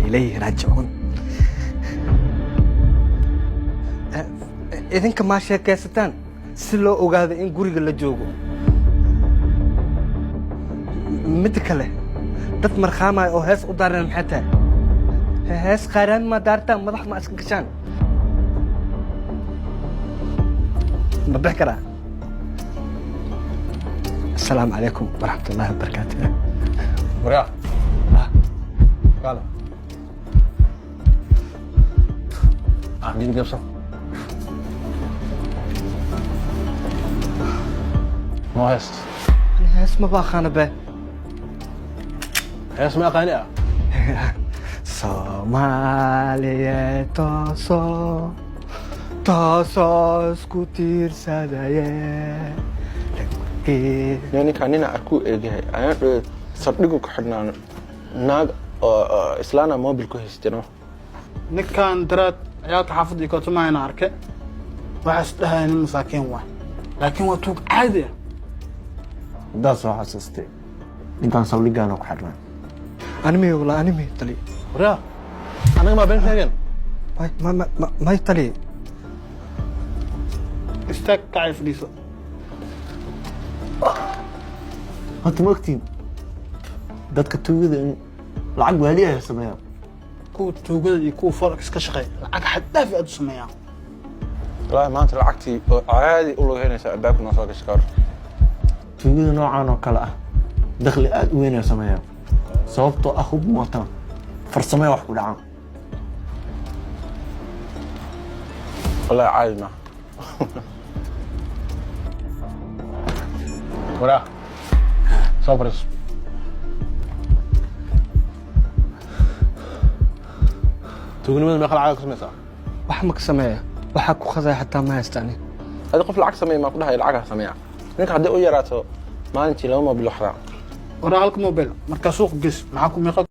إليه راجعون idinka ma sheekaysataan si loo ogaado in guriga la joogo mid kale dad marxaamay oo hees u daaran maxay tahay hees qaaraan ma daartaan madax ma iska gashaan ma bixi karaa السلام عليكم ورحمة الله وبركاته وريا قال دي قصة ما هست هيس ما باخانا به هست ما قانع Soomaaliya tooso isku tiirsadayee يعني كاننا أكو إيجاي أنا صدقوا كحنا ناق إسلانا ما بالكويستنا ninkan daraad ciyaarta xaafadii kootumayna arkay waxaas dhahayn masaakiin waa laakiin waa tuug caadi ah ده soo xasuustay ninkan sawligaan ku xirnaa anime wala anime tali وريا أنا ما بين شيئين ما tali istaag kacay fadhiiso hanta ma ogtiin dadka tuugada in lacag waaliya ay sameeyaan kuwa tuugada iyo kuwa forex ka shaqeeya lacag xad dhaaf aad u sameeyaan والله ما أنت العكتي عادي أقول هنا سأباك نصاك شكر tuugada noocan oo kale ah dakhli aad u weyn ay sameeyaan sababtoo ah hub mootaan farsamay wax ku dhacaan والله عادي ما وريا صبرس تقول من ما خلع على قسمة wax ma ka sameeya waxa ku khasay xataa ma haystaani هذا قف العكس سمي ما كلها العكس سميع إنك حد يقول يا راتو ما أنت لو ما بالأخرى waraa halka mobile markaa suuq ges maxaa ku meeqa